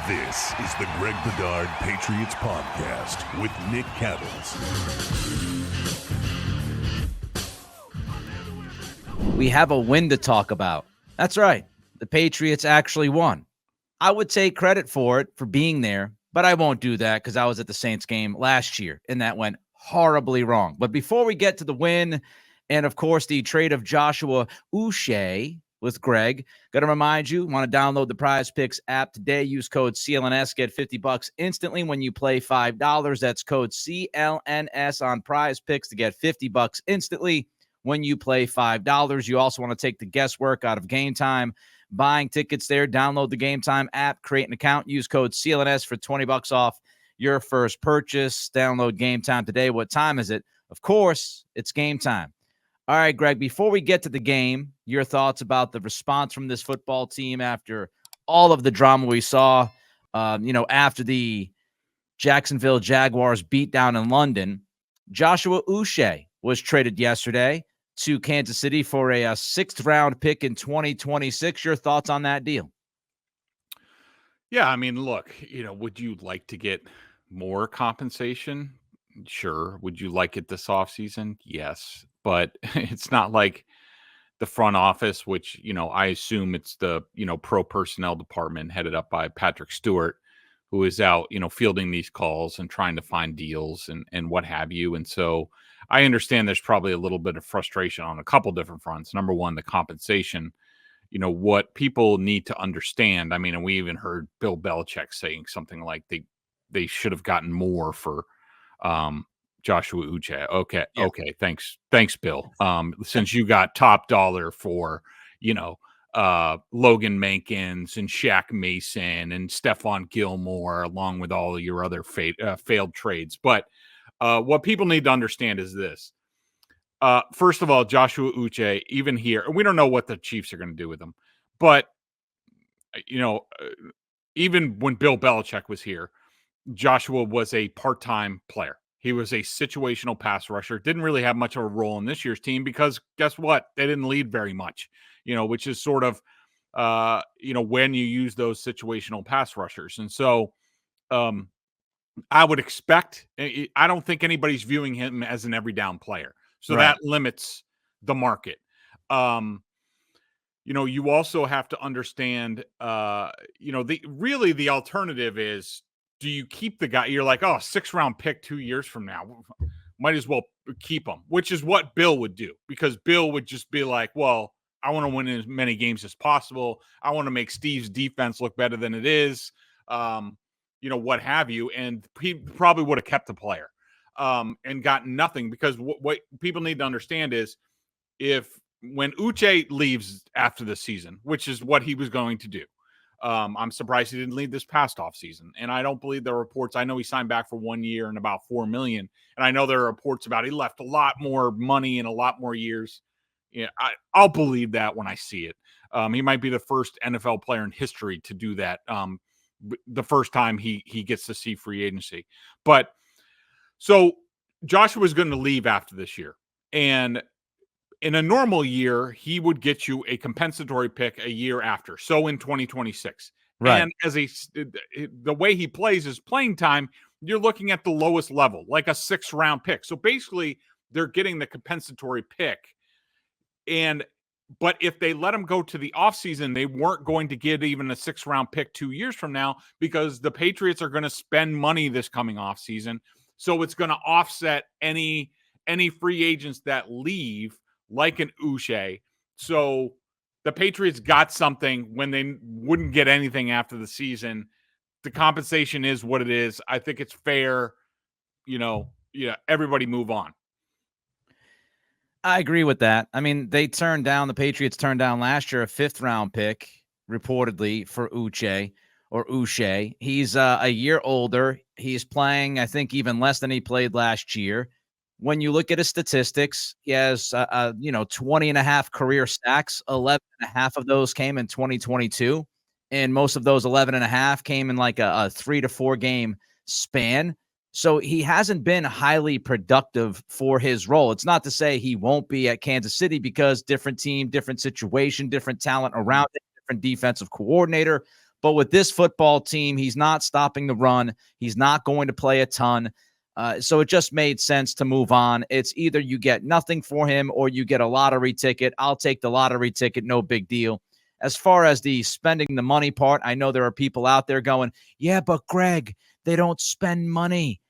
This is the Greg Bedard Patriots Podcast with Nick Cattles. We have a win to talk about. That's right. The Patriots actually won. I would take credit for it, for being there, but I won't do that because I was at the Saints game last year, and that went horribly wrong. But before we get to the win, and of course the trade of Joshua Uche with Greg, got to remind you, want to download the Prize Picks app today. Use code CLNS, get $50 instantly when you play $5. That's code CLNS on Prize Picks to get $50 instantly when you play $5. You also want to take the guesswork out of Game Time. Buying tickets there, download the Game Time app, create an account, use code CLNS for $20 off your first purchase. Download Game Time today. What time is it? Of course, it's game time. All right, Greg, before we get to the game, your thoughts about the response from this football team after all of the drama we saw, after the Jacksonville Jaguars beat down in London. Joshua Uche was traded yesterday to Kansas City for a sixth-round pick in 2026. Your thoughts on that deal? Yeah, I mean, look, would you like to get more compensation? Sure. Would you like it this offseason? Yes. But it's not like the front office, which, I assume it's the, pro personnel department headed up by Patrick Stewart, who is out, fielding these calls and trying to find deals and what have you. And so I understand there's probably a little bit of frustration on a couple different fronts. Number one, the compensation, what people need to understand. I mean, and we even heard Bill Belichick saying something like they should have gotten more for Joshua Uche. Okay. Yeah. Okay. Thanks, Bill. Since you got top dollar for, Logan Mankins and Shaq Mason and Stephon Gilmore, along with all of your other failed trades. But what people need to understand is this. First of all, Joshua Uche, even here, we don't know what the Chiefs are going to do with him. But, even when Bill Belichick was here, Joshua was a part-time player. He was a situational pass rusher. Didn't really have much of a role in this year's team because guess what? They didn't lead very much, which is sort of, when you use those situational pass rushers. And so I would expect, I don't think anybody's viewing him as an every down player. So right. That limits the market. You also have to understand, the alternative is, do you keep the guy? You're like, 6th-round pick 2 years from now. Might as well keep him, which is what Bill would do, because Bill would just be like, well, I want to win as many games as possible. I want to make Steve's defense look better than it is, what have you. And he probably would have kept the player and gotten nothing, because what people need to understand is when Uche leaves after the season, which is what he was going to do, I'm surprised he didn't leave this past offseason. And I don't believe there are reports. I know he signed back for 1 year and about $4 million. And I know there are reports about he left a lot more money and a lot more years. Yeah, I'll believe that when I see it. He might be the first NFL player in history to do that. The first time he gets to see free agency. But so Joshua is going to leave after this year. And in a normal year, he would get you a compensatory pick a year after. So in 2026. Right. And the way he plays his playing time, you're looking at the lowest level, like a 6th-round pick. So basically, they're getting the compensatory pick. But if they let him go to the offseason, they weren't going to get even a 6th-round pick 2 years from now, because the Patriots are going to spend money this coming offseason. So it's going to offset any free agents that leave, like an Uche. So the Patriots got something when they wouldn't get anything after the season. The compensation is what it is. I think it's fair. Everybody move on. I agree with that. I mean, the Patriots turned down last year a 5th-round pick, reportedly, for Uche. He's a year older. He's playing, I think, even less than he played last year. When you look at his statistics, he has, 20 and a half career sacks. 11 and a half of those came in 2022. And most of those 11 and a half came in like a 3 to 4 game span. So he hasn't been highly productive for his role. It's not to say he won't be at Kansas City, because different team, different situation, different talent around it, different defensive coordinator. But with this football team, he's not stopping the run. He's not going to play a ton. So it just made sense to move on. It's either you get nothing for him or you get a lottery ticket. I'll take the lottery ticket. No big deal. As far as the spending the money part, I know there are people out there going, yeah, but Greg, they don't spend money.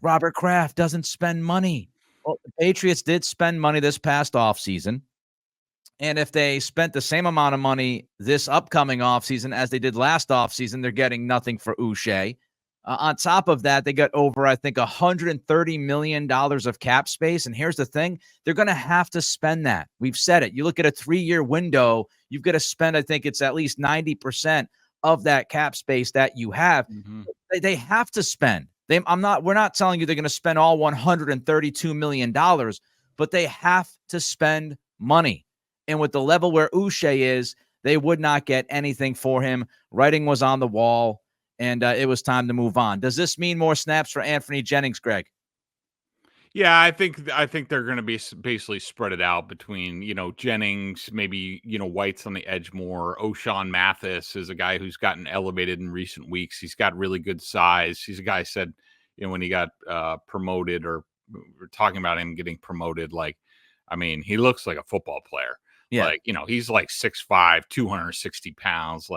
Robert Kraft doesn't spend money. Well, the Patriots did spend money this past offseason. And if they spent the same amount of money this upcoming offseason as they did last offseason, they're getting nothing for Uche. On top of that, they got over, I think, $130 million of cap space. And here's the thing. They're going to have to spend that. We've said it. You look at a 3-year window, you've got to spend, I think it's at least 90% of that cap space that you have. Mm-hmm. They have to spend. We're not telling you they're going to spend all $132 million, but they have to spend money. And with the level where Uche is, they would not get anything for him. Writing was on the wall, and it was time to move on. Does this mean more snaps for Anthony Jennings, Greg? Yeah, I think they're going to be basically spread it out between, Jennings, maybe, White's on the edge more. O'Shawn Mathis is a guy who's gotten elevated in recent weeks. He's got really good size. He's a guy said, when he got promoted, or we're talking about him getting promoted, he looks like a football player. Yeah. He's like 6'5", 260 pounds,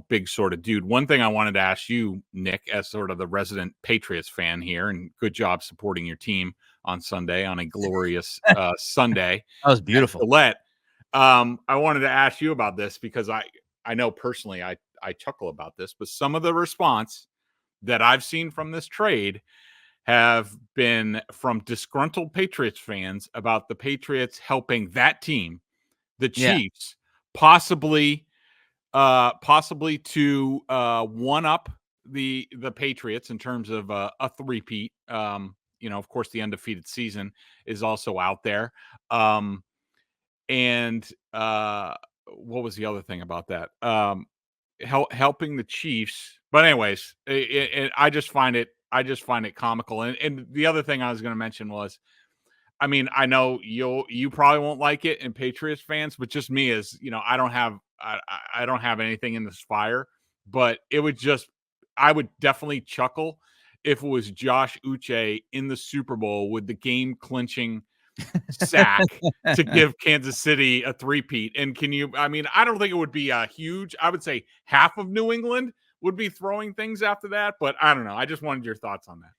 big sort of dude. One thing I wanted to ask you, Nick, as sort of the resident Patriots fan here, and good job supporting your team on Sunday on a glorious Sunday. That was beautiful. I wanted to ask you about this because I know personally I chuckle about this, but some of the response that I've seen from this trade have been from disgruntled Patriots fans about the Patriots helping that team, the Chiefs, possibly to one up the Patriots in terms of a three-peat. Of course, the undefeated season is also out there. And what was the other thing about that? Helping the Chiefs. But anyways, I just find it comical. And the other thing I was going to mention was, I know you probably won't like it, and Patriots fans, but just me as, I don't have anything in this fire, but I would definitely chuckle if it was Josh Uche in the Super Bowl with the game clinching sack to give Kansas City a three-peat. And I don't think it would be a huge, I would say half of New England would be throwing things after that, but I don't know. I just wanted your thoughts on that.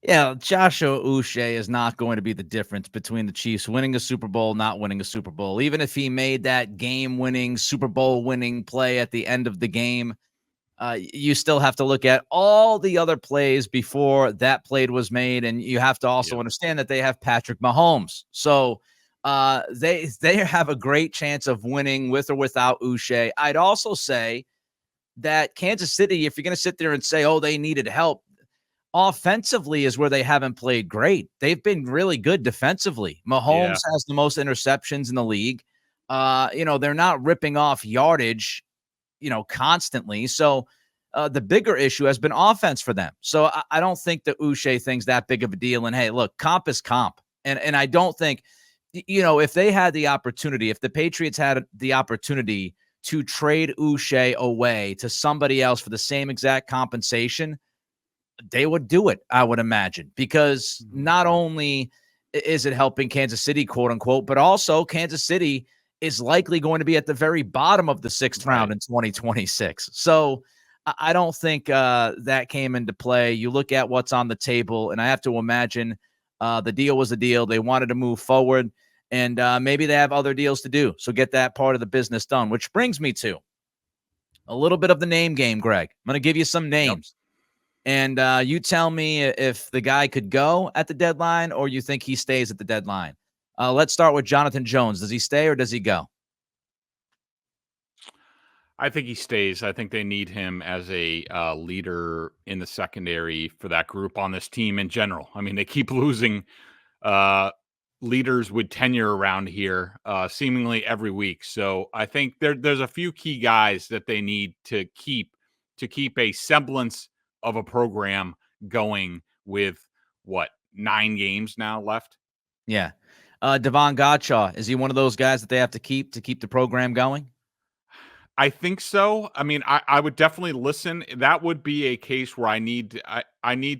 Yeah, Joshua Uche is not going to be the difference between the Chiefs winning a Super Bowl, not winning a Super Bowl. Even if he made that game-winning, Super Bowl-winning play at the end of the game, you still have to look at all the other plays before that play was made, and you have to also understand that they have Patrick Mahomes. So they have a great chance of winning with or without Uche. I'd also say that Kansas City, if you're going to sit there and say, oh, they needed help, offensively is where they haven't played great. They've been really good defensively. Mahomes has the most interceptions in the league. They're not ripping off yardage, constantly. So the bigger issue has been offense for them. So I don't think the Uche thing's that big of a deal. And hey, look, comp is comp. And I don't think, if they had the opportunity, if the Patriots had the opportunity to trade Uche away to somebody else for the same exact compensation, they would do it, I would imagine, because not only is it helping Kansas City, quote unquote, but also Kansas City is likely going to be at the very bottom of the sixth round in 2026. So I don't think that came into play. You look at what's on the table, and I have to imagine the deal was a deal. They wanted to move forward, and maybe they have other deals to do. So get that part of the business done, which brings me to a little bit of the name game, Greg. I'm going to give you some names. And you tell me if the guy could go at the deadline or you think he stays at the deadline. Let's start with Jonathan Jones. Does he stay or does he go? I think he stays. I think they need him as a leader in the secondary for that group on this team in general. They keep losing leaders with tenure around here seemingly every week. So I think there's a few key guys that they need to keep a semblance of a program going with 9 games now left. Yeah. Devon Gottschall, is he one of those guys that they have to keep the program going? I think so. I mean, I would definitely listen. That would be a case where I need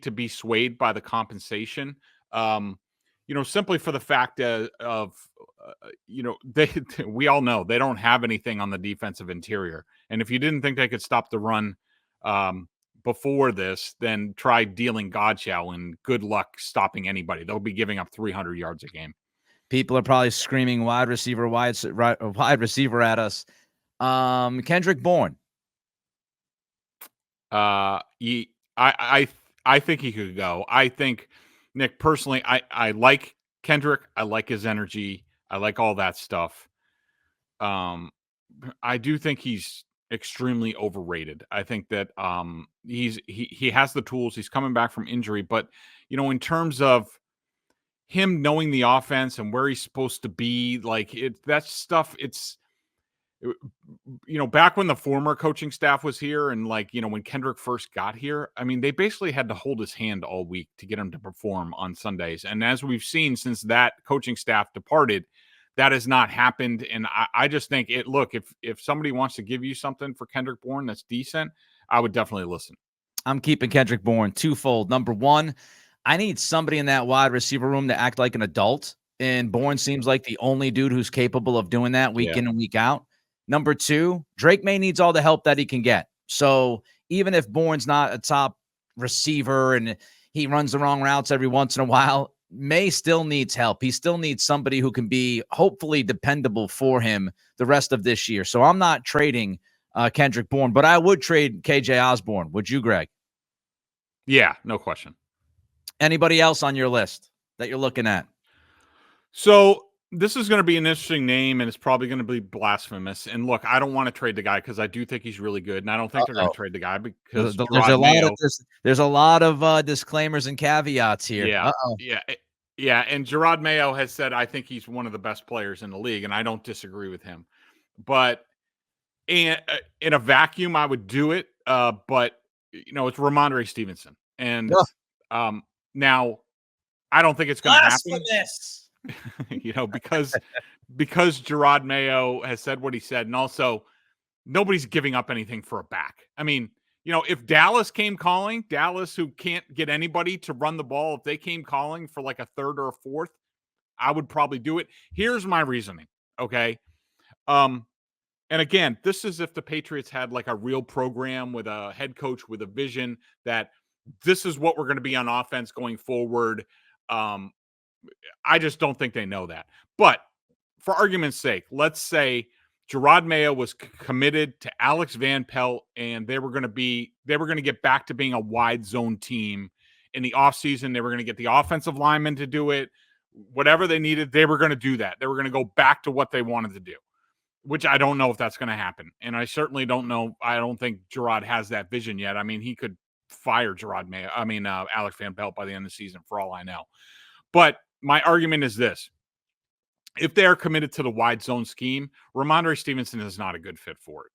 to be swayed by the compensation. Simply for the fact they we all know they don't have anything on the defensive interior. And if you didn't think they could stop the run before this, then try dealing Godchow and good luck stopping anybody. They'll be giving up 300 yards a game. People are probably screaming wide receiver at us. Kendrick Bourne. I think he could go. I think, Nick, personally, I like Kendrick. I like his energy. I like all that stuff. I do think he's extremely overrated. I think that he has the tools. He's coming back from injury, but in terms of him knowing the offense and where he's supposed to be, that stuff, it's back when the former coaching staff was here and when Kendrick first got here, I mean, they basically had to hold his hand all week to get him to perform on Sundays. And as we've seen since that coaching staff departed, that has not happened. And I just think if somebody wants to give you something for Kendrick Bourne that's decent, I would definitely listen. I'm keeping Kendrick Bourne twofold. Number one, I need somebody in that wide receiver room to act like an adult. And Bourne seems like the only dude who's capable of doing that week in and week out. Number two, Drake Maye needs all the help that he can get. So even if Bourne's not a top receiver and he runs the wrong routes every once in a while, May still needs help. He still needs somebody who can be hopefully dependable for him the rest of this year. So I'm not trading Kendrick Bourne, but I would trade KJ Osborne. Would you, Greg? Yeah, no question. Anybody else on your list that you're looking at? So this is going to be an interesting name, and it's probably going to be blasphemous. And look, I don't want to trade the guy because I do think he's really good, and I don't think they're going to trade the guy because there's a lot of disclaimers and caveats here. Yeah. And Jerod Mayo has said I think he's one of the best players in the league, and I don't disagree with him. But in a vacuum, I would do it. But it's Rhamondre Stevenson, and now I don't think it's going to happen. Because Jerod Mayo has said what he said, and also nobody's giving up anything for a back. I mean, if Dallas came calling, Dallas who can't get anybody to run the ball, if they came calling for like a third or a fourth, I would probably do it. Here's my reasoning, okay? And again, this is if the Patriots had like a real program with a head coach with a vision that this is what we're going to be on offense going forward. I just don't think they know that. But for argument's sake, let's say Jerod Mayo was committed to Alex Van Pelt and they were going to get back to being a wide zone team in the offseason. They were going to get the offensive linemen to do it. Whatever they needed, they were going to do that. They were going to go back to what they wanted to do, which I don't know if that's going to happen. And I certainly don't know. I don't think Jerod has that vision yet. I mean, he could fire Alex Van Pelt by the end of the season for all I know. But my argument is this. If they are committed to the wide zone scheme, Rhamondre Stevenson is not a good fit for it.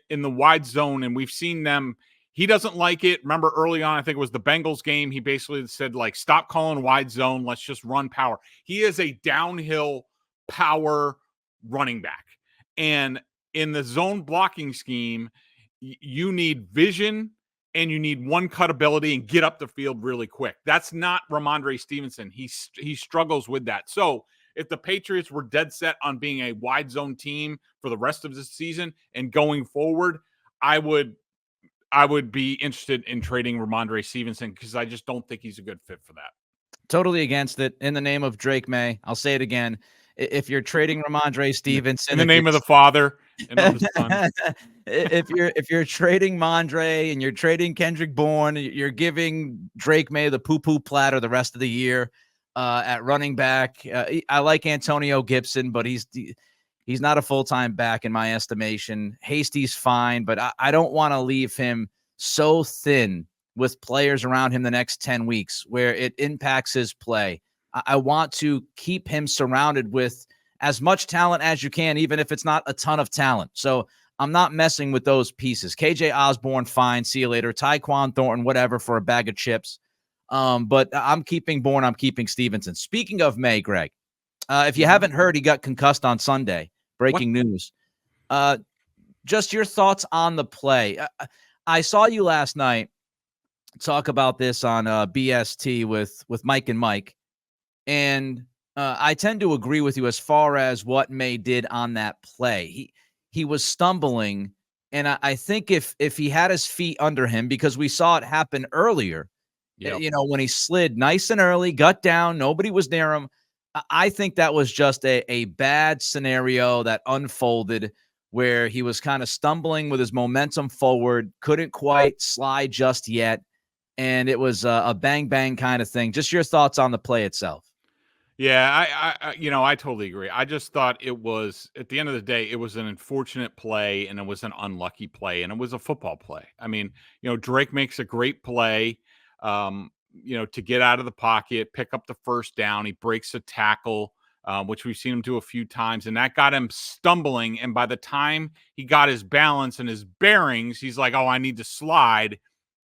In the wide zone, and we've seen them, he doesn't like it. Remember early on, I think it was the Bengals game, he basically said, stop calling wide zone. Let's just run power. He is a downhill power running back. And in the zone blocking scheme, you need vision, and you need one cut ability and get up the field really quick. That's not Rhamondre Stevenson. He struggles with that. So if the Patriots were dead set on being a wide zone team for the rest of the season and going forward, I would be interested in trading Rhamondre Stevenson because I just don't think he's a good fit for that. Totally against it. In the name of Drake Maye, I'll say it again. If you're trading Rhamondre Stevenson, in the name of the Father and of the Son, if you're trading Mondre and you're trading Kendrick Bourne, you're giving Drake Maye the poo-poo platter the rest of the year at running back. I like Antonio Gibson, but he's not a full-time back in my estimation. Hasty's fine, but I don't want to leave him so thin with players around him the next 10 weeks where it impacts his play. I want to keep him surrounded with as much talent as you can, even if it's not a ton of talent. So I'm not messing with those pieces. KJ Osborne, fine. See you later. Tyquan Thornton, whatever, for a bag of chips. But I'm keeping Bourne. I'm keeping Stevenson. Speaking of May, Greg, if you haven't heard, he got concussed on Sunday. Breaking news. Just your thoughts on the play. I saw you last night talk about this on BST with Mike and Mike, and I tend to agree with you as far as what May did on that play. He was stumbling, and I think if he had his feet under him, because we saw it happen earlier, when he slid nice and early, gut down, nobody was near him. I think that was just a bad scenario that unfolded where he was kind of stumbling with his momentum forward, couldn't quite slide just yet, and it was a bang-bang kind of thing. Just your thoughts on the play itself. Yeah, I totally agree. I just thought it was, at the end of the day, it was an unfortunate play and it was an unlucky play and it was a football play. I mean, Drake makes a great play, to get out of the pocket, pick up the first down. He breaks a tackle, which we've seen him do a few times, and that got him stumbling. And by the time he got his balance and his bearings, he's like, oh, I need to slide.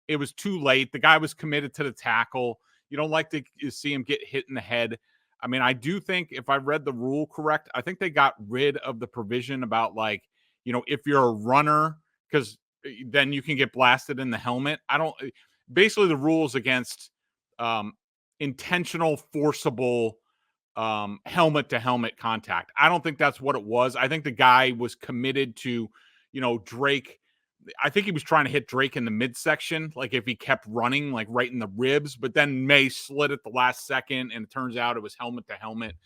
It was too late. The guy was committed to the tackle. You don't like to see him get hit in the head. I mean, I do think, if I read the rule correct, I think they got rid of the provision about, if you're a runner, because then you can get blasted in the helmet. Basically the rules against intentional, forcible helmet to helmet contact. I don't think that's what it was. I think the guy was committed to, Drake. I think he was trying to hit Drake in the midsection, like if he kept running, like right in the ribs, but then May slid at the last second, and it turns out it was helmet to helmet.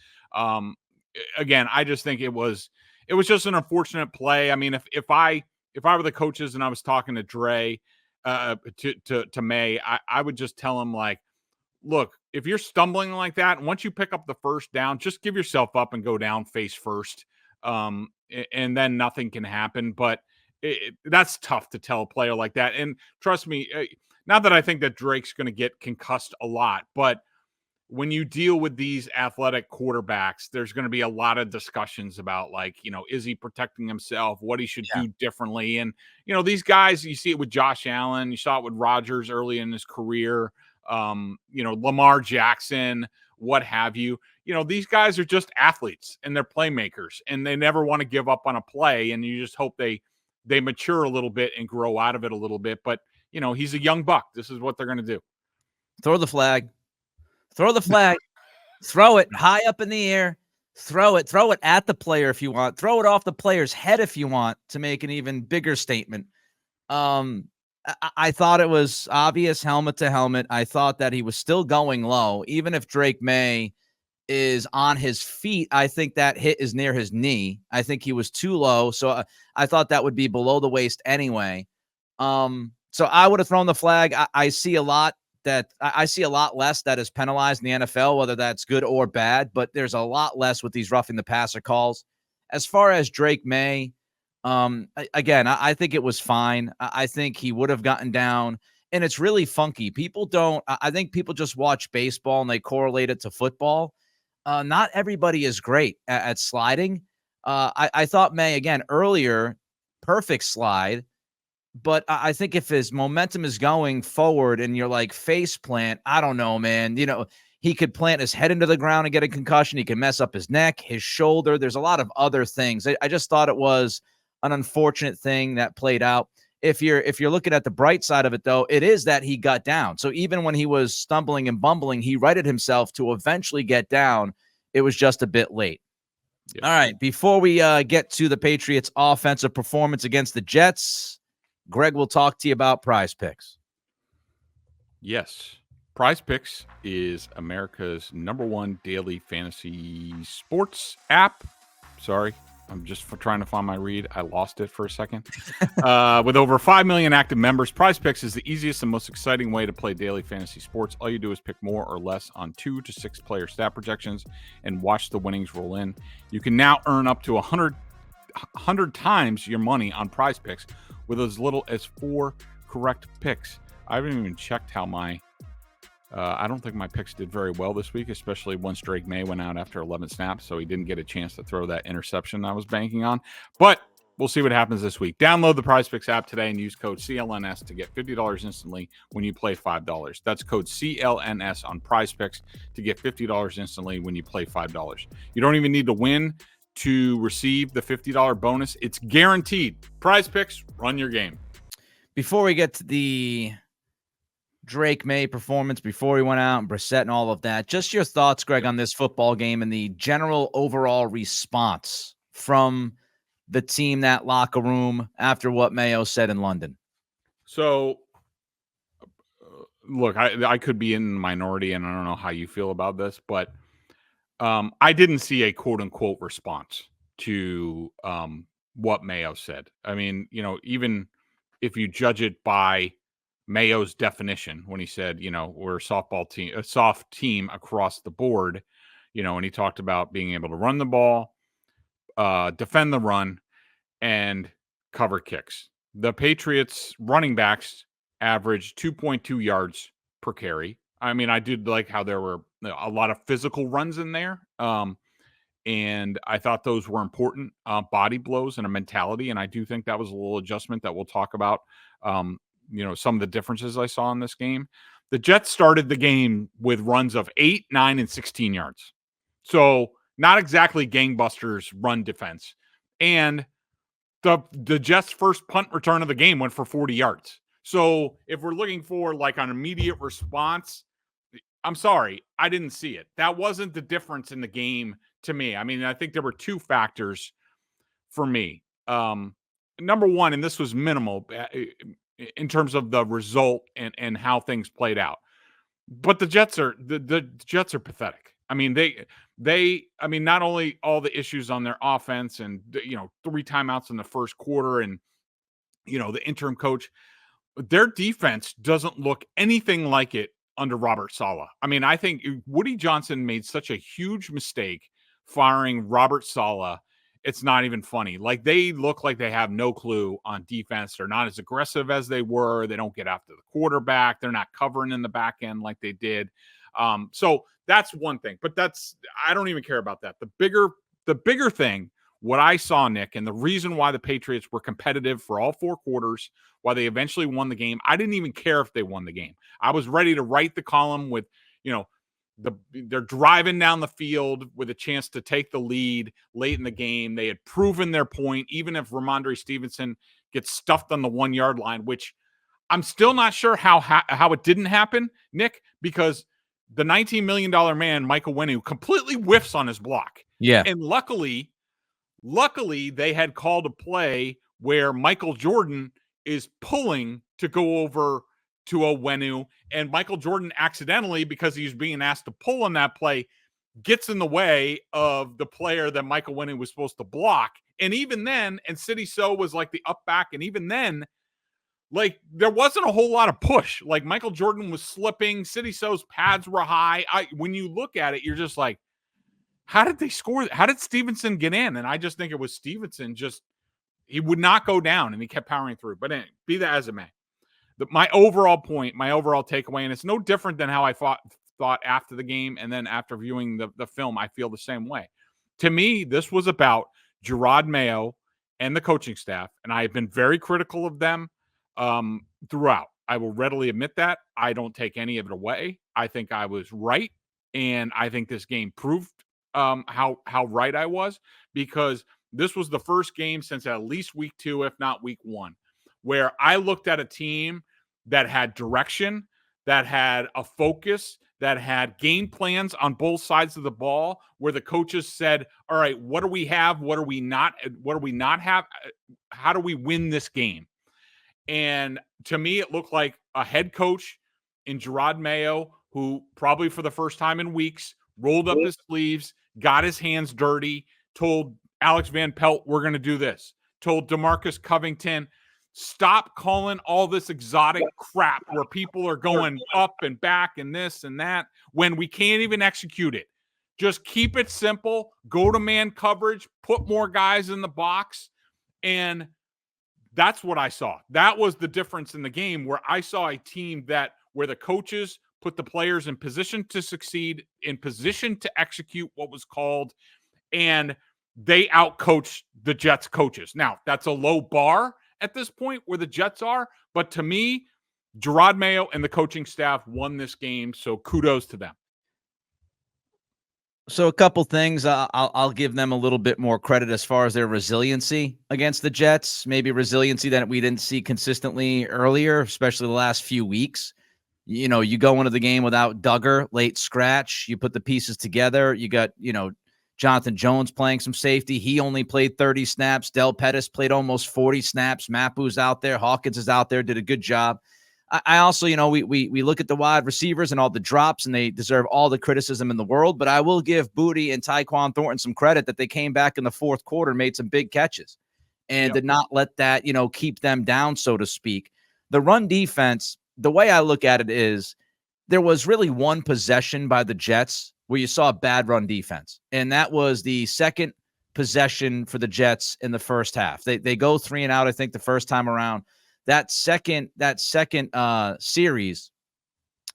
Again, I just think it was just an unfortunate play. I mean, if I were the coaches and I was talking to Dre, to May, I would just tell him, like, look, if you're stumbling like that, once you pick up the first down, just give yourself up and go down face first, and then nothing can happen. But that's tough to tell a player like that. And trust me, not that I think that Drake's going to get concussed a lot, but when you deal with these athletic quarterbacks, there's going to be a lot of discussions about, is he protecting himself, what he should do differently. And, these guys, you see it with Josh Allen, you saw it with Rodgers early in his career, Lamar Jackson, what have you. These guys are just athletes and they're playmakers, and they never want to give up on a play. And you just hope they mature a little bit and grow out of it a little bit. But, he's a young buck. This is what they're going to do. Throw the flag. Throw the flag. Throw it high up in the air. Throw it at the player if you want. Throw it off the player's head if you want, to make an even bigger statement. I thought it was obvious, helmet to helmet. I thought that he was still going low. Even if Drake Maye is on his feet, I think that hit is near his knee. I think he was too low. So I thought that would be below the waist anyway. So I would have thrown the flag. I see a lot less that is penalized in the NFL, whether that's good or bad, but there's a lot less with these roughing the passer calls. As far as Drake Maye, again, I think it was fine. I think he would have gotten down, and it's really funky. I think people just watch baseball and they correlate it to football. Not everybody is great at sliding. I thought May, again, earlier, perfect slide. But I think if his momentum is going forward and you're like face plant, I don't know, man. He could plant his head into the ground and get a concussion. He can mess up his neck, his shoulder. There's a lot of other things. I just thought it was an unfortunate thing that played out. If you're looking at the bright side of it, though, it is that he got down. So even when he was stumbling and bumbling, he righted himself to eventually get down. It was just a bit late. Yep. All right. Before we get to the Patriots' offensive performance against the Jets, Greg will talk to you about Prize Picks. Yes. Prize Picks is America's #1 daily fantasy sports app. Sorry, I'm just trying to find my read. I lost it for a second. With over 5 million active members, Prize Picks is the easiest and most exciting way to play daily fantasy sports. All you do is pick more or less on 2 to 6 player stat projections and watch the winnings roll in. You can now earn up to 100 times your money on Prize Picks with as little as 4 correct picks. I haven't even checked how I don't think my picks did very well this week, especially once Drake Maye went out after 11 snaps, so he didn't get a chance to throw that interception I was banking on. But we'll see what happens this week. Download the Prize Picks app today and use code CLNS to get $50 instantly when you play $5. That's code CLNS on Prize Picks to get $50 instantly when you play $5. You don't even need to win to receive the $50 bonus. It's guaranteed. Prize Picks, run your game. Before we get to the Drake Maye performance, before he went out and Brissett and all of that, just your thoughts, Greg, on this football game and the general overall response from the team, that locker room, after what Mayo said in London. So, look, I could be in the minority, and I don't know how you feel about this, but I didn't see a quote-unquote response to what Mayo said. I mean, even if you judge it by Mayo's definition, when he said, we're a soft team across the board, and he talked about being able to run the ball, defend the run, and cover kicks. The Patriots running backs averaged 2.2 yards per carry. I mean, I did like how there were a lot of physical runs in there. And I thought those were important body blows and a mentality. And I do think that was a little adjustment that we'll talk about, some of the differences I saw in this game. The Jets started the game with runs of 8, 9, and 16 yards. So not exactly gangbusters run defense. And the Jets' first punt return of the game went for 40 yards. So if we're looking for like an immediate response, I'm sorry, I didn't see it. That wasn't the difference in the game to me. I mean, I think there were two factors for me. Number one, and this was minimal in terms of the result and how things played out. But the Jets are pathetic. I mean, not only all the issues on their offense and 3 timeouts in the first quarter and the interim coach, their defense doesn't look anything like it under Robert Saleh. I mean, I think Woody Johnson made such a huge mistake firing Robert Saleh. It's not even funny. Like, they look like they have no clue on defense. They're not as aggressive as they were. They don't get after the quarterback. They're not covering in the back end like they did. So that's one thing, but I don't even care about that. The bigger thing, what I saw, Nick, and the reason why the Patriots were competitive for all 4 quarters, why they eventually won the game, I didn't even care if they won the game. I was ready to write the column with, they're driving down the field with a chance to take the lead late in the game. They had proven their point, even if Rhamondre Stevenson gets stuffed on the 1-yard line, which I'm still not sure how it didn't happen, Nick, because the $19 million man, Michael Wenu, completely whiffs on his block. Yeah. And luckily, they had called a play where Michael Jordan is pulling to go over to a Wenu, and Michael Jordan accidentally, because he's being asked to pull on that play, gets in the way of the player that Michael Wenu was supposed to block. And even then, and City So was like the up back, and even then, like, there wasn't a whole lot of push. Like, Michael Jordan was slipping. City So's pads were high. When you look at it, you're just like, how did they score? How did Stevenson get in? And I just think it was Stevenson. He would not go down, and he kept powering through. But anyway, be that as it may. My overall point, my overall takeaway, and it's no different than how I thought after the game, and then after viewing the film, I feel the same way. To me, this was about Jerod Mayo and the coaching staff, and I have been very critical of them throughout. I will readily admit that. I don't take any of it away. I think I was right, and I think this game proved how right I was, because this was the first game since at least week 2, if not week 1, where I looked at a team that had direction, that had a focus, that had game plans on both sides of the ball, where the coaches said, all right, what do we have? What do we not have? How do we win this game? And to me, it looked like a head coach in Jerod Mayo, who probably for the first time in weeks rolled up his sleeves, got his hands dirty, told Alex Van Pelt, we're going to do this. Told DeMarcus Covington, stop calling all this exotic crap where people are going up and back and this and that when we can't even execute it. Just keep it simple. Go to man coverage. Put more guys in the box. And that's what I saw. That was the difference in the game, where I saw a team where the coaches put the players in position to succeed, in position to execute what was called, and they outcoached the Jets coaches. Now, that's a low bar at this point where the Jets are, but to me, Jerod Mayo and the coaching staff won this game, so kudos to them. So a couple things. I'll give them a little bit more credit as far as their resiliency against the Jets. Maybe resiliency that we didn't see consistently earlier, especially the last few weeks. You know, you go into the game without Duggar, late scratch. You put the pieces together. You got, Jonathan Jones playing some safety. He only played 30 snaps. Del Pettis played almost 40 snaps. Mapu's out there. Hawkins is out there. Did a good job. I also, we look at the wide receivers and all the drops, and they deserve all the criticism in the world. But I will give Booty and Tyquan Thornton some credit that they came back in the fourth quarter and made some big catches and did not let that, keep them down, so to speak. The run defense, the way I look at it is there was really one possession by the Jets where you saw a bad run defense, and that was the second possession for the Jets in the first half. They go 3 and out, I think, the first time around. That second series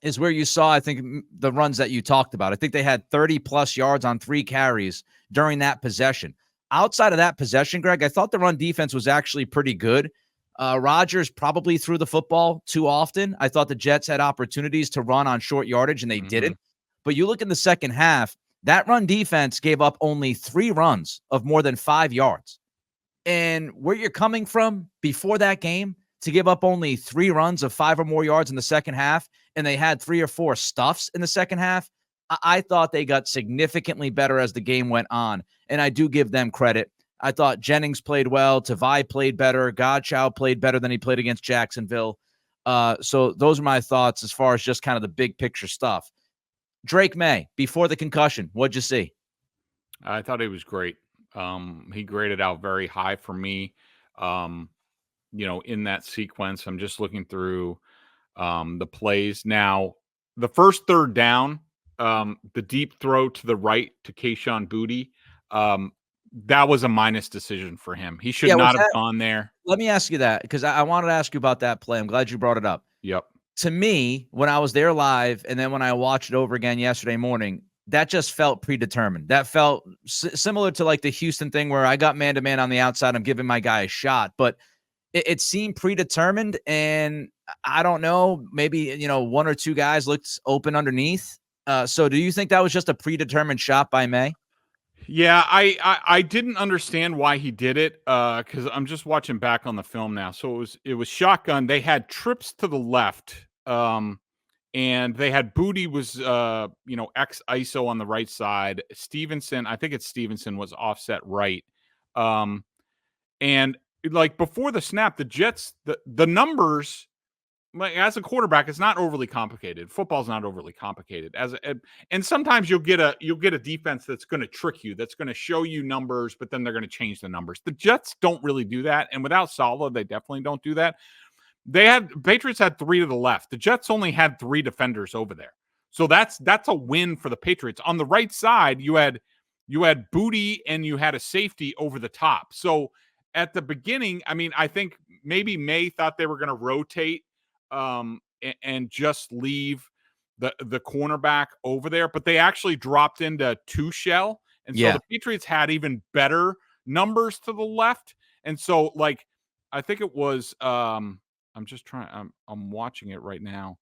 is where you saw, I think, the runs that you talked about. I think they had 30-plus yards on 3 carries during that possession. Outside of that possession, Greg, I thought the run defense was actually pretty good. Rodgers probably threw the football too often. I thought the Jets had opportunities to run on short yardage, and they didn't. But you look in the second half, that run defense gave up only 3 runs of more than 5 yards. And where you're coming from before that game, to give up only 3 runs of 5 or more yards in the second half, and they had 3 or 4 stuffs in the second half, I thought they got significantly better as the game went on, and I do give them credit. I thought Jennings played well, Tavai played better, Godchow played better than he played against Jacksonville. So those are my thoughts as far as just kind of the big picture stuff. Drake Maye, before the concussion, what'd you see? I thought he was great. He graded out very high for me. In that sequence, I'm just looking through the plays. Now, the first third down, the deep throw to the right to Kayshon Boutte, that was a minus decision for him. He should not have gone there. Let me ask you that, because I wanted to ask you about that play. I'm glad you brought it up. Yep. To me, when I was there live and then when I watched it over again yesterday morning, that just felt predetermined. That felt similar to like the Houston thing where I got man-to-man on the outside. I'm giving my guy a shot. But it seemed predetermined, and I don't know, maybe, 1 or 2 guys looked open underneath. So do you think that was just a predetermined shot by Maye? Yeah, I didn't understand why he did it because I'm just watching back on the film now. So it was shotgun. They had trips to the left, and they had Boutte was X ISO on the right side. Stevenson, I think it's Stevenson, was offset right, and like before the snap, the Jets, the numbers, like as a quarterback, it's not overly complicated. Football's not overly complicated. And sometimes you'll get a defense that's going to trick you, that's going to show you numbers, but then they're going to change the numbers. The Jets don't really do that, and without Saleh, they definitely don't do that. Patriots had 3 to the left. The Jets only had 3 defenders over there, so that's a win for the Patriots. On the right side, you had Boutte and you had a safety over the top. So at the beginning, I mean, I think maybe Maye thought they were going to rotate and just leave the cornerback over there, but they actually dropped into 2 shell. And so the Patriots had even better numbers to the left. And so, like, I think it was, I'm watching it right now.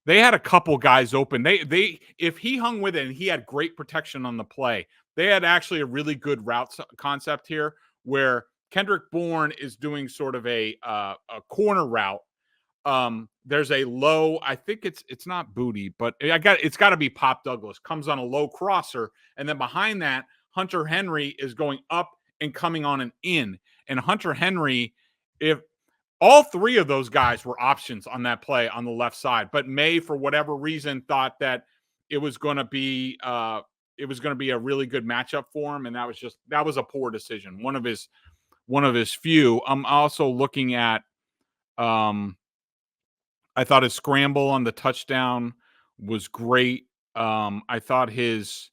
They had a couple guys open. If he hung with it and he had great protection on the play, they had actually a really good route concept here where Kendrick Bourne is doing sort of a corner route. There's a low, I think it's not Boutte, but it's got to be Pop Douglas, comes on a low crosser, and then behind that, Hunter Henry is going up and coming on an in. And Hunter Henry, if all 3 of those guys were options on that play on the left side, but Maye, for whatever reason, thought that it was going to be a really good matchup for him, and that was a poor decision. One of his few. I'm also looking at I thought his scramble on the touchdown was great. I thought his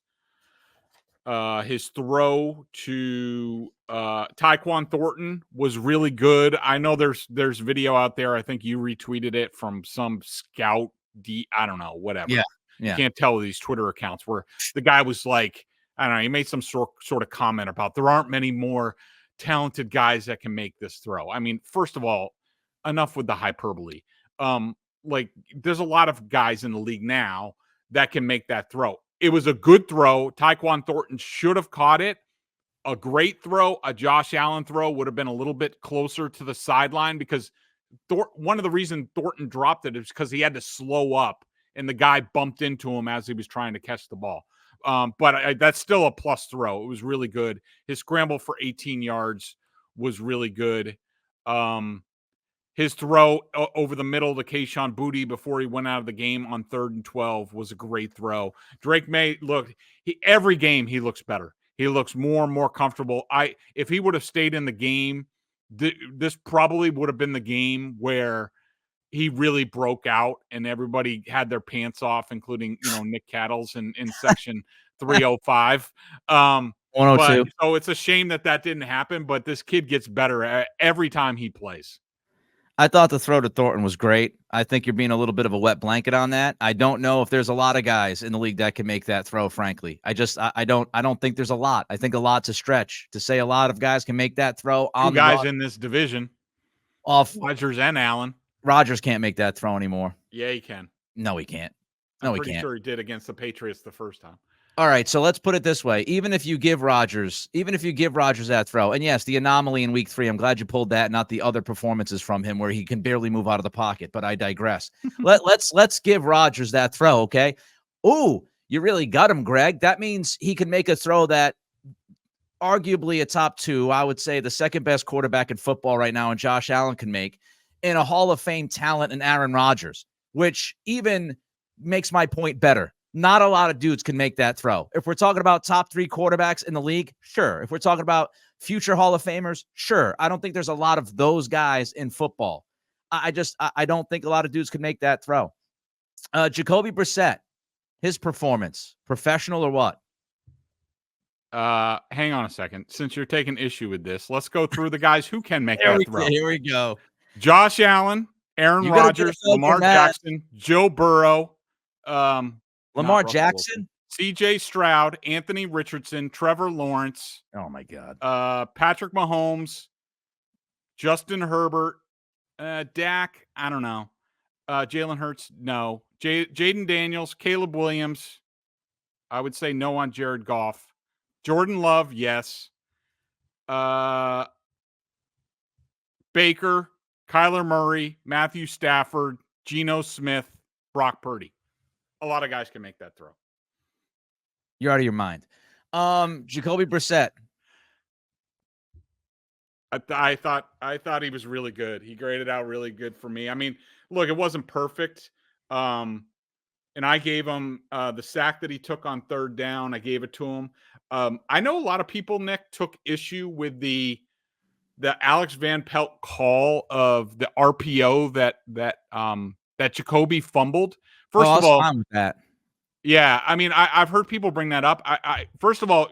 throw to Tyquan Thornton was really good. I know there's video out there. I think you retweeted it from some scout. I don't know, whatever. Yeah. You can't tell these Twitter accounts where the guy was like, I don't know, he made some sort of comment about there aren't many more talented guys that can make this throw. I mean, first of all, enough with the hyperbole. Like, there's a lot of guys in the league now that can make that throw. It was a good throw. Tyquan Thornton should have caught it. A great throw. A Josh Allen throw would have been a little bit closer to the sideline because one of the reasons Thornton dropped it is because he had to slow up and the guy bumped into him as he was trying to catch the ball. But that's still a plus throw. It was really good. His scramble for 18 yards was really good. His throw over the middle to Kayshon Boutte before he went out of the game on 3rd and 12 was a great throw. Drake Maye, look, every game he looks better. He looks more and more comfortable. If he would have stayed in the game, this probably would have been the game where he really broke out and everybody had their pants off, including, Nick Cattles in section 305. 102. So it's a shame that didn't happen, but this kid gets better every time he plays. I thought the throw to Thornton was great. I think you're being a little bit of a wet blanket on that. I don't know if there's a lot of guys in the league that can make that throw, frankly. I don't think there's a lot. I think a lot's a stretch to say a lot of guys can make that throw on Two guys in this division. Off Rodgers and Allen. Rodgers can't make that throw anymore. Yeah, he can. No, he can't. I'm pretty sure he did against the Patriots the first time. All right, so let's put it this way. Even if you give Rodgers that throw, and yes, the anomaly in week 3, I'm glad you pulled that, not the other performances from him where he can barely move out of the pocket, but I digress. Let's give Rodgers that throw, okay? Ooh, you really got him, Greg. That means he can make a throw that arguably a top 2, I would say the second best quarterback in football right now, and Josh Allen can make, in a Hall of Fame talent in Aaron Rodgers, which even makes my point better. Not a lot of dudes can make that throw. If we're talking about top 3 quarterbacks in the league, sure. If we're talking about future Hall of Famers, sure. I don't think there's a lot of those guys in football. I don't think a lot of dudes can make that throw. Jacoby Brissett, his performance, professional or what? Hang on a second. Since you're taking issue with this, let's go through the guys who can make that throw. Here we go. Josh Allen, Aaron Rodgers, Lamar Jackson, Joe Burrow, Lamar Jackson, CJ Stroud, Anthony Richardson, Trevor Lawrence. Oh my God. Patrick Mahomes, Justin Herbert, Dak. I don't know. Jalen Hurts. No. Jaden Daniels, Caleb Williams. I would say no on Jared Goff. Jordan Love. Yes. Baker, Kyler Murray, Matthew Stafford, Geno Smith, Brock Purdy. A lot of guys can make that throw. You're out of your mind. Jacoby Brissett. I thought he was really good. He graded out really good for me. I mean, look, it wasn't perfect. And I gave him the sack that he took on 3rd down. I gave it to him. I know a lot of people, Nick, took issue with the Alex Van Pelt call of the RPO that Jacoby fumbled. First of all, fine with that. Yeah, I mean, I've heard people bring that up. First of all,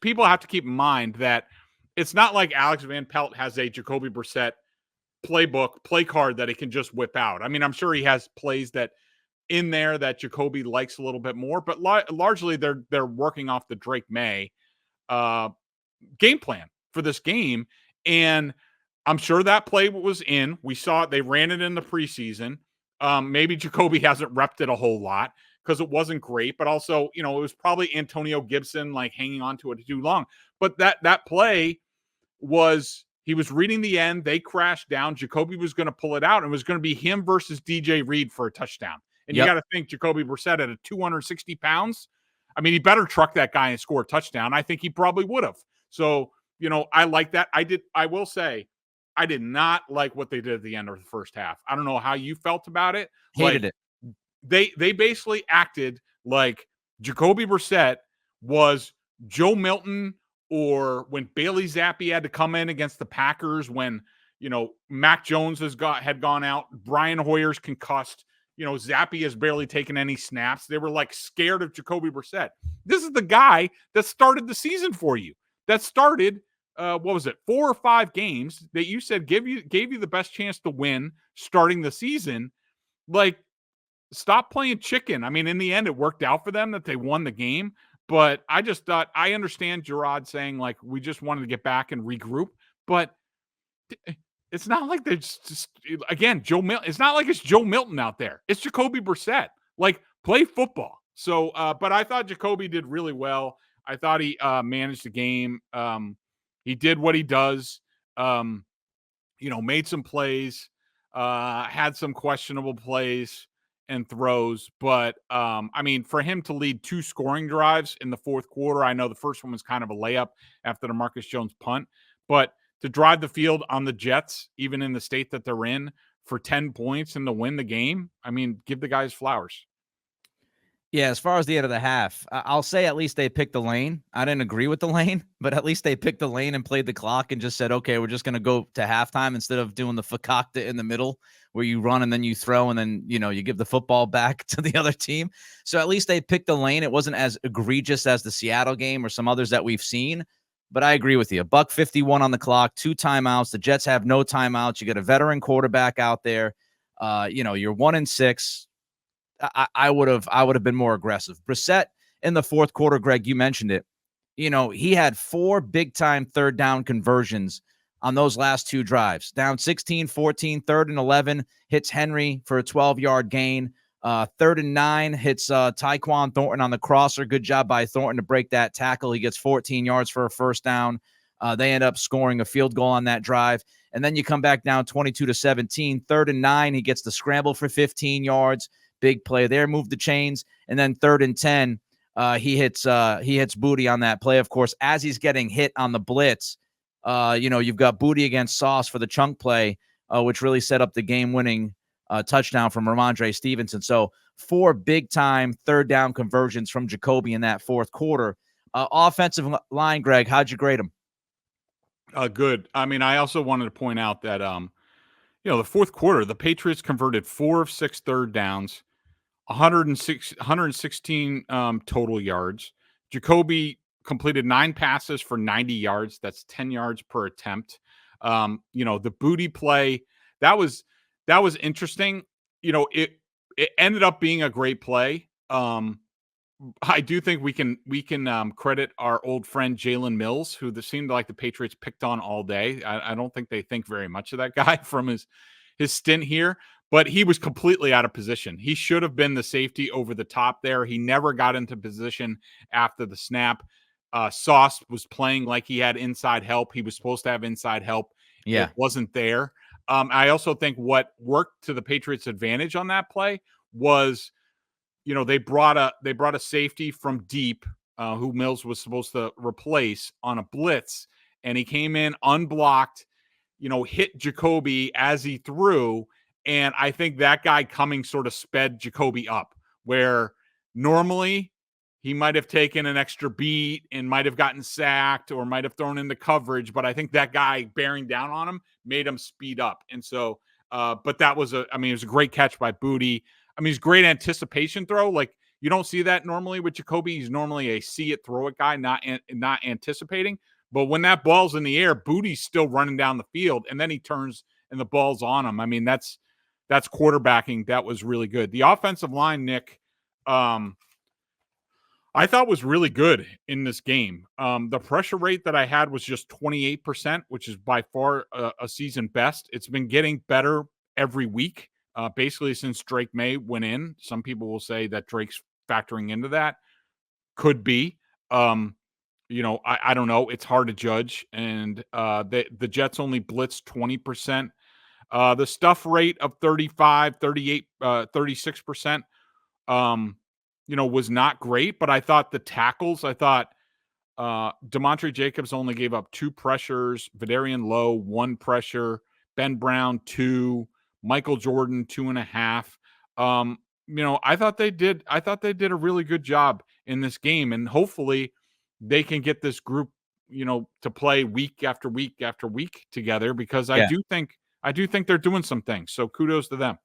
people have to keep in mind that it's not like Alex Van Pelt has a Jacoby Brissett play card that he can just whip out. I mean, I'm sure he has plays that in there that Jacoby likes a little bit more, but largely they're working off the Drake Maye game plan for this game, and I'm sure that play was in. We saw it. They ran it in the preseason. Maybe Jacoby hasn't repped it a whole lot because it wasn't great, but also, it was probably Antonio Gibson like hanging on to it too long. But that play he was reading the end. They crashed down. Jacoby was going to pull it out, and it was going to be him versus DJ Reed for a touchdown. And You got to think Jacoby Brissett at 260 pounds. I mean, he better truck that guy and score a touchdown. I think he probably would have. So, I like that. I will say, I did not like what they did at the end of the first half. I don't know how you felt about it. Hated it. They basically acted like Jacoby Brissett was Joe Milton, or when Bailey Zappi had to come in against the Packers when, Mac Jones had gone out, Brian Hoyer's concussed, Zappi has barely taken any snaps. They were like scared of Jacoby Brissett. This is the guy that started the season for you. That started 4 or 5 games that you said gave you the best chance to win starting the season. Like, stop playing chicken. I mean, in the end, it worked out for them that they won the game. But I just thought, I understand Jerod saying, like, we just wanted to get back and regroup. But it's not like they're just again, Joe Milton. It's not like it's Joe Milton out there. It's Jacoby Brissett. Like, play football. So, but I thought Jacoby did really well. I thought he managed the game. He did what he does. Made some plays, had some questionable plays and throws. But, for him to lead 2 scoring drives in the fourth quarter, I know the first one was kind of a layup after the Marcus Jones punt, but to drive the field on the Jets, even in the state that they're in, for 10 points and to win the game, give the guys flowers. Yeah, as far as the end of the half, I'll say at least they picked the lane. I didn't agree with the lane, but at least they picked the lane and played the clock and just said, okay, we're just going to go to halftime instead of doing the fakakta in the middle where you run and then you throw and then, you give the football back to the other team. So at least they picked the lane. It wasn't as egregious as the Seattle game or some others that we've seen. But I agree with you. $1:51 on the clock, 2 timeouts. The Jets have no timeouts. You got a veteran quarterback out there. You're 1-6. I would have been more aggressive. Brissett in the fourth quarter, Greg, you mentioned it. He had 4 big-time third down conversions on those last 2 drives. Down 16-14, 3rd and 11, hits Henry for a 12-yard gain. 3rd and 9, hits Tyquan Thornton on the crosser. Good job by Thornton to break that tackle. He gets 14 yards for a first down. They end up scoring a field goal on that drive. And then you come back down 22-17, 3rd and 9. He gets the scramble for 15 yards. Big play there, moved the chains. And then 3rd and 10, he hits Booty on that play. Of course, as he's getting hit on the blitz, you've got Booty against Sauce for the chunk play, which really set up the game-winning touchdown from Rhamondre Stevenson. So 4 big-time third down conversions from Jacoby in that fourth quarter. Offensive line, Greg, how'd you grade him? Good. I also wanted to point out that, the fourth quarter, the Patriots converted 4 of 6 third downs, 116 total yards. Jacoby completed 9 passes for 90 yards. That's 10 yards per attempt. The Booty play, that was interesting. It ended up being a great play. I do think we can credit our old friend Jalen Mills, who seemed like the Patriots picked on all day. I don't think they think very much of that guy from his stint here, but he was completely out of position. He should have been the safety over the top there. He never got into position after the snap. Sauce was playing like he had inside help. He was supposed to have inside help. Yeah. It wasn't there. I also think what worked to the Patriots' advantage on that play was, they brought a safety from deep, who Mills was supposed to replace on a blitz, and he came in unblocked, hit Jacoby as he threw, and I think that guy coming sort of sped Jacoby up, where normally he might have taken an extra beat and might have gotten sacked or might have thrown into coverage, but I think that guy bearing down on him made him speed up. And so, but that was it was a great catch by Booty. He's great anticipation throw. Like, you don't see that normally with Jacoby. He's normally a see it, throw it guy, not anticipating. But when that ball's in the air, Booty's still running down the field, and then he turns and the ball's on him. That's quarterbacking. That was really good. The offensive line, Nick, I thought was really good in this game. The pressure rate that I had was just 28%, which is by far a season best. It's been getting better every week. Basically since Drake Maye went in. Some people will say that Drake's factoring into that. Could be. I don't know. It's hard to judge. And the Jets only blitzed 20%. The stuff rate of 35, 38, 36%, was not great. But I thought the tackles, Demontre Jacobs only gave up 2 pressures. Vidarian Lowe, 1 pressure. Ben Brown, 2. Michael Jordan, 2.5. I thought they did a really good job in this game, and hopefully they can get this group, to play week after week after week together, because I do think they're doing some things. So kudos to them.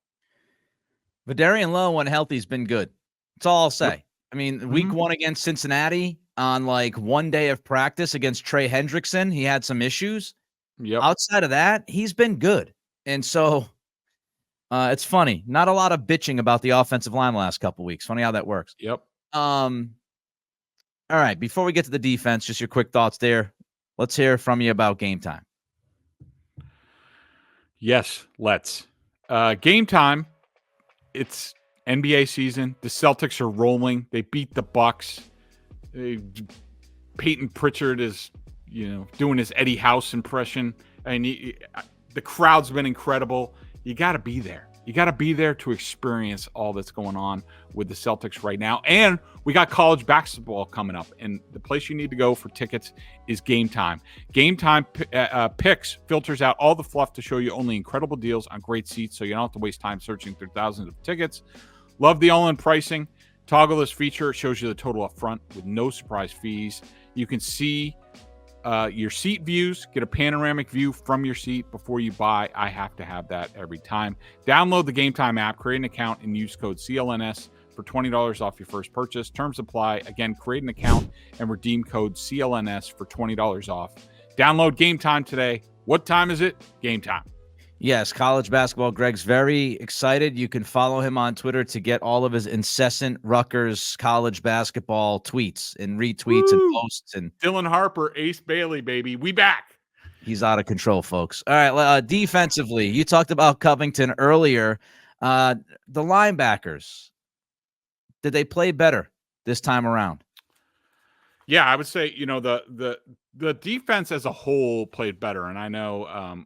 Vidarian Lowe, when healthy, has been good. That's all I'll say. Week 1 against Cincinnati, on like 1 day of practice against Trey Hendrickson, he had some issues. Yep. Outside of that, he's been good. And so it's funny. Not a lot of bitching about the offensive line the last couple weeks. Funny how that works. Yep. All right. Before we get to the defense, just your quick thoughts there. Let's hear from you about game time. Yes, let's. Game time. It's NBA season. The Celtics are rolling. They beat the Bucks. Peyton Pritchard is, doing his Eddie House impression. And the crowd's been incredible. You got to be there. You got to be there to experience all that's going on with the Celtics right now. And we got college basketball coming up. And the place you need to go for tickets is Game Time. Game Time Picks filters out all the fluff to show you only incredible deals on great seats, so you don't have to waste time searching through thousands of tickets. Love the all-in pricing. Toggle this feature. It shows you the total up front with no surprise fees. You can see your seat views, get a panoramic view from your seat before you buy. I have to have that every time. Download the Game Time app, create an account, and use code CLNS for $20 off your first purchase. Terms apply. Again, create an account and redeem code CLNS for $20 off. Download Game Time today. What time is it? Game Time. Yes, college basketball. Greg's very excited. You can follow him on Twitter to get all of his incessant Rutgers college basketball tweets and retweets and posts. And Dylan Harper, Ace Bailey, baby. We back. He's out of control, folks. All right, defensively, you talked about Covington earlier. The linebackers, did they play better this time around? Yeah, I would say, the defense as a whole played better. And I know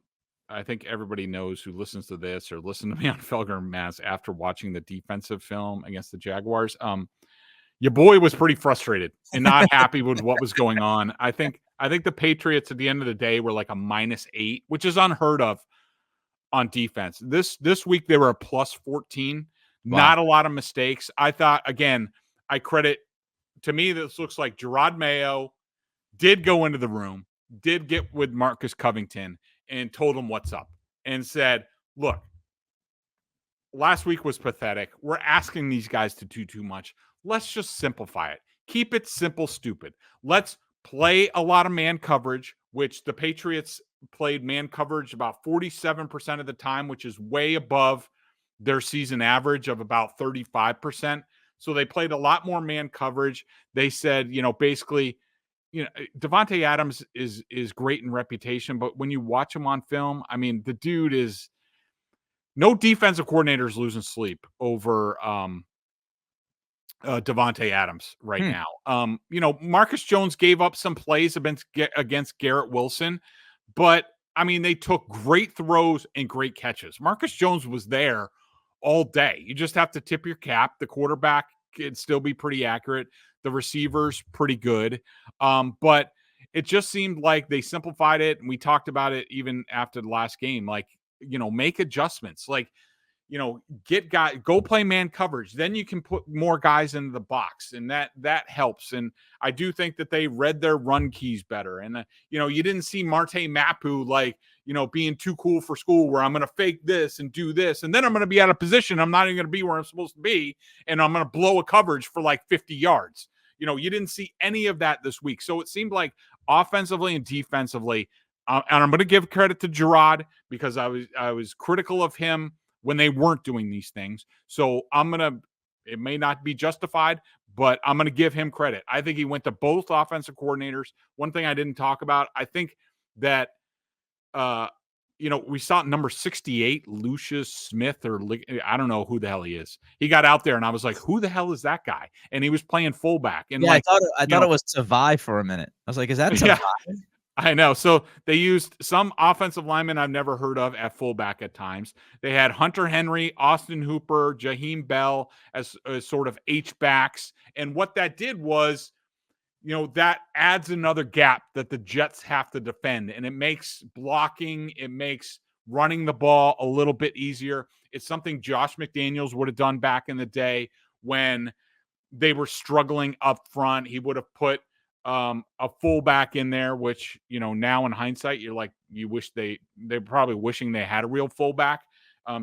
I think everybody knows who listens to this or listened to me on Felger and Mass after watching the defensive film against the Jaguars. Your boy was pretty frustrated and not happy with what was going on. I think the Patriots at the end of the day were like a -8, which is unheard of on defense. This week they were a +14. Wow. Not a lot of mistakes. I thought, again, to me, this looks like Jerod Mayo did go into the room, did get with Marcus Covington, and told him what's up and said, look, last week was pathetic. We're asking these guys to do too much. Let's just simplify it. Keep it simple, stupid. Let's play a lot of man coverage, which the Patriots played man coverage about 47% of the time, which is way above their season average of about 35%. So they played a lot more man coverage. They said, basically, Davante Adams is great in reputation, but when you watch him on film, I mean, the dude is no defensive coordinator is losing sleep over Davante Adams right now. Marcus Jones gave up some plays against Garrett Wilson, but I mean, they took great throws and great catches. Marcus Jones was there all day. You just have to tip your cap. The quarterback can still be pretty accurate. The receivers pretty good. But it just seemed like they simplified it. And we talked about it even after the last game, like, make adjustments, like, go play man coverage. Then you can put more guys into the box, and that helps. And I do think that they read their run keys better. And, you didn't see Marte Mapu, like, being too cool for school where I'm going to fake this and do this. And then I'm going to be out of position. I'm not even going to be where I'm supposed to be. And I'm going to blow a coverage for like 50 yards. You didn't see any of that this week. So it seemed like offensively and defensively, and I'm going to give credit to Jerod because I was critical of him when they weren't doing these things. So it may not be justified, but I'm going to give him credit. I think he went to both offensive coordinators. One thing I didn't talk about, I think that, we saw number 68, Lucius Smith, or I don't know who the hell he is. He got out there and I was like, who the hell is that guy? And he was playing fullback. And I thought it was Tavai for a minute. I was like, is that Tavai? Yeah. I know. So they used some offensive linemen I've never heard of at fullback at times. They had Hunter Henry, Austin Hooper, Jaheim Bell as sort of H-backs. And what that did was, that adds another gap that the Jets have to defend. And it makes blocking, it makes running the ball a little bit easier. It's something Josh McDaniels would have done back in the day when they were struggling up front. He would have put a fullback in there, which, now in hindsight, you're like, you wish they're probably wishing they had a real fullback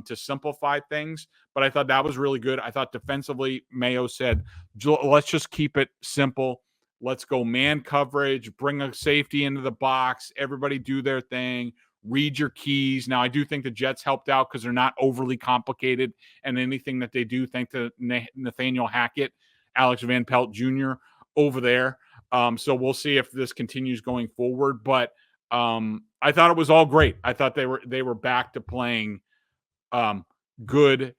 to simplify things. But I thought that was really good. I thought defensively, Mayo said, let's just keep it simple. Let's go man coverage, bring a safety into the box, everybody do their thing, read your keys. Now, I do think the Jets helped out because they're not overly complicated, and anything that they do, thanks to Nathaniel Hackett, Alex Van Pelt Jr. over there. So we'll see if this continues going forward. But I thought it was all great. I thought they were back to playing good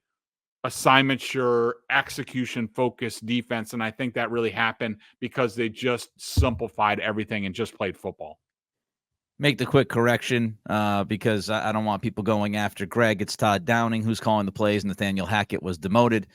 assignment sure, execution focused defense. And I think that really happened because they just simplified everything and just played football. Make the quick correction because I don't want people going after Greg. It's Todd Downing who's calling the plays. Nathaniel Hackett was demoted.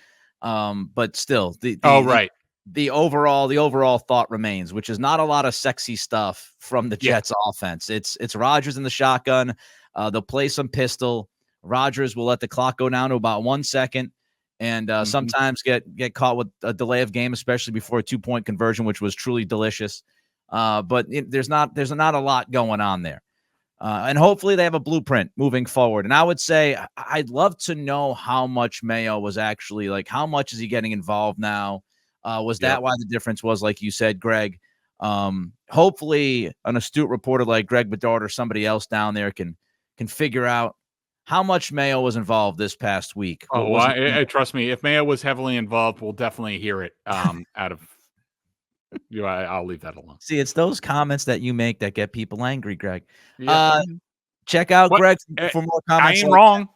But still, the overall thought remains, which is not a lot of sexy stuff from the Jets offense. It's Rodgers in the shotgun. They'll play some pistol. Rodgers will let the clock go down to about 1 second, and sometimes get caught with a delay of game, especially before a 2-point conversion, which was truly delicious. But there's not a lot going on there. And hopefully they have a blueprint moving forward. And I would say I'd love to know how much Mayo was actually like, how much is he getting involved now? Was that why the difference was, like you said, Greg? Hopefully an astute reporter like Greg Bedard or somebody else down there can figure out how much Mayo was involved this past week. Trust me, if Mayo was heavily involved, we'll definitely hear it out of you. I'll leave that alone. See, it's those comments that you make that get people angry, Greg. Check out Greg for more comments. I ain't wrong.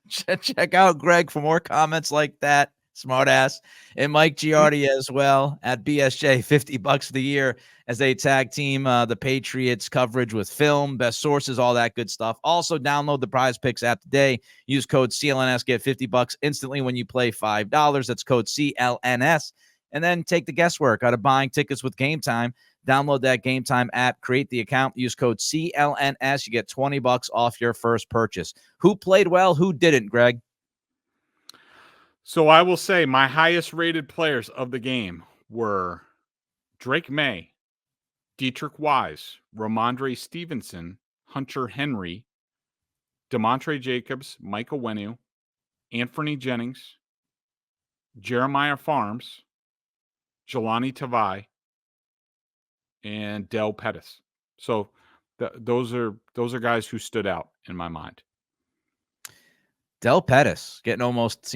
Check out Greg for more comments like that. Smart ass. And Mike Giardi as well at BSJ, $50 for the year as they tag team the Patriots coverage with film, best sources, all that good stuff. Also, download the Prize Picks app today. Use code CLNS, get $50 instantly when you play $5. That's code CLNS. And then take the guesswork out of buying tickets with Game Time. Download that Game Time app, create the account, use code CLNS. You get $20 off your first purchase. Who played well? Who didn't, Greg? So I will say my highest rated players of the game were Drake Maye, Dietrich Wise, Rhamondre Stevenson, Hunter Henry, Demontre Jacobs, Michael Wenu, Anthony Jennings, Jeremiah Farms, Jelani Tavai, and Del Pettis. So those are guys who stood out in my mind. Del Pettis getting almost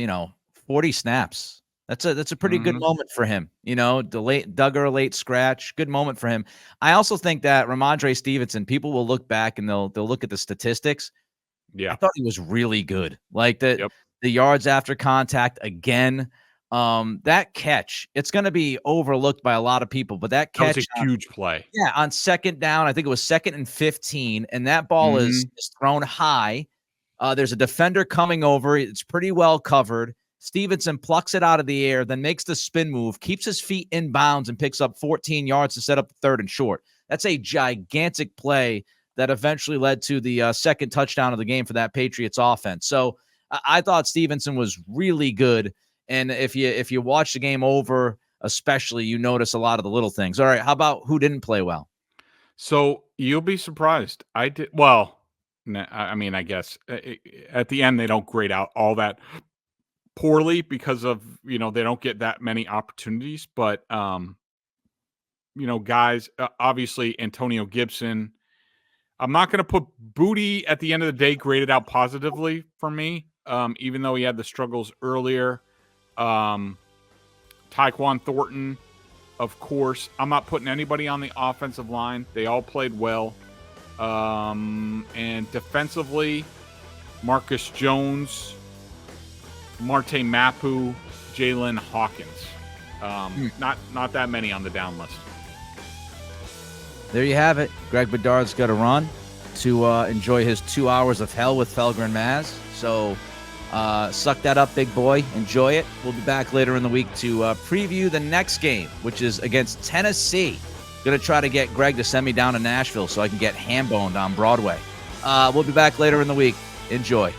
40 snaps. That's a pretty good moment for him. Dug a late scratch. Good moment for him. I also think that Rhamondre Stevenson, people will look back and they'll look at the statistics. Yeah, I thought he was really good. Like the yards after contact again. That catch, it's going to be overlooked by a lot of people, but that catch was a huge play. Yeah, on second down, I think it was 2nd and 15, and that ball is thrown high. There's a defender coming over. It's pretty well covered. Stevenson plucks it out of the air, then makes the spin move, keeps his feet in bounds, and picks up 14 yards to set up the 3rd and short. That's a gigantic play that eventually led to the second touchdown of the game for that Patriots offense. So I thought Stevenson was really good. And if you watch the game over, especially, you notice a lot of the little things. All right, how about who didn't play well? So you'll be surprised. I did well. I mean, I guess at the end they don't grade out all that poorly because of they don't get that many opportunities. But guys, obviously Antonio Gibson. I'm not going to put Booty at the end of the day graded out positively for me, even though he had the struggles earlier. Tyquan Thornton, of course. I'm not putting anybody on the offensive line. They all played well. And defensively, Marcus Jones, Marte Mapu, Jalen Hawkins. Not that many on the down list. There you have it. Greg Bedard's got to run to enjoy his 2 hours of hell with Felger and Maz. So suck that up, big boy. Enjoy it. We'll be back later in the week to preview the next game, which is against Tennessee. Going to try to get Greg to send me down to Nashville so I can get ham-boned on Broadway. We'll be back later in the week. Enjoy.